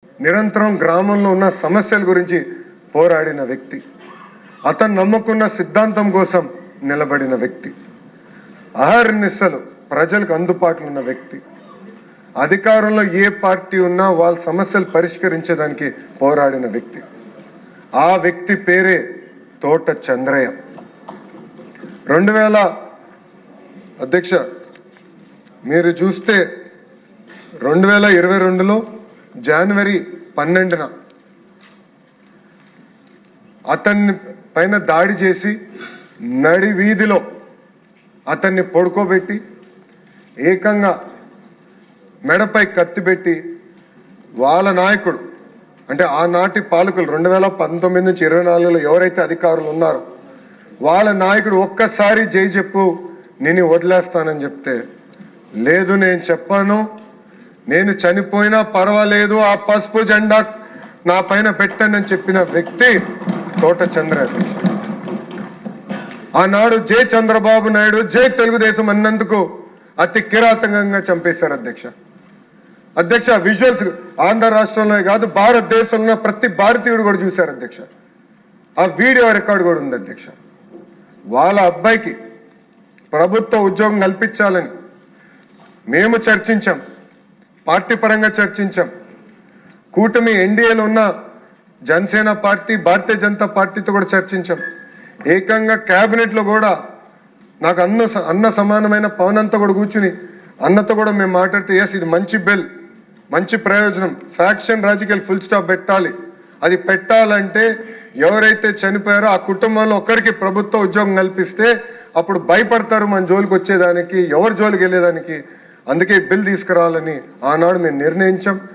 నిరంతరం గ్రామంలో ఉన్న సమస్యల గురించి పోరాడిన వ్యక్తి, అతను నమ్ముకున్న సిద్ధాంతం కోసం నిలబడిన వ్యక్తి, అహర్నిశలు ప్రజలకు అందుబాటులో ఉన్న వ్యక్తి, అధికారంలో ఏ పార్టీ ఉన్నా వాళ్ళ సమస్యలు పరిష్కరించేదానికి పోరాడిన వ్యక్తి. ఆ వ్యక్తి పేరే తోట చంద్రయ్య. 2000 అధ్యక్ష మీరు చూస్తే 2022లో జనవరి 12న అతన్ని పైన దాడి చేసి నడి వీధిలో అతన్ని పడుకోబెట్టి ఏకంగా మెడపై కత్తి పెట్టి వాళ్ళ నాయకుడు అంటే ఆనాటి పాలకులు 2019 నుంచి 24లో ఎవరైతే అధికారులు ఉన్నారో వాళ్ళ నాయకుడు ఒక్కసారి జై చెప్పు నేను వదిలేస్తానని చెప్తే, లేదు నేను చెప్పాను, నేను చనిపోయినా పర్వాలేదు, ఆ పసుపు జెండా నా పైన పెట్టండి అని చెప్పిన వ్యక్తి తోట చంద్రయ్య. ఆనాడు జై చంద్రబాబు నాయుడు జై తెలుగుదేశం అన్నందుకు అతి కిరాతకంగా చంపేశారు అధ్యక్ష. విజువల్స్ ఆంధ్ర రాష్ట్రంలో కాదు భారతదేశంలో ప్రతి భారతీయుడు కూడా చూశారు అధ్యక్ష. ఆ వీడియో రికార్డు కూడా ఉంది అధ్యక్ష. వాళ్ళ అబ్బాయికి ప్రభుత్వ ఉద్యోగం కల్పించాలని మేము చర్చించాం, పార్టీ పరంగా చర్చించాం. కూటమి ఎన్డీఏలో ఉన్న జనసేన పార్టీ, భారతీయ జనతా పార్టీతో కూడా చర్చించాం. ఏకంగా క్యాబినెట్లో కూడా నాకు అన్న సమానమైన పవనంతో కూడా కూర్చుని అన్నతో కూడా మేము మాట్లాడితే, ఎస్ ఇది మంచి బిల్, మంచి ప్రయోజనం, ఫ్యాక్షన్ రాజకీయాలు ఫుల్ స్టాప్ పెట్టాలి. అది పెట్టాలంటే ఎవరైతే చనిపోయారో ఆ కుటుంబంలో ఒకరికి ప్రభుత్వ ఉద్యోగం కల్పిస్తే అప్పుడు భయపడతారు మన జోలికి వచ్చేదానికి, ఎవరి జోలికి వెళ్ళేదానికి. అందుకే బిల్ తీసుకురావాలని ఆనాడు మేము నిర్ణయించాం.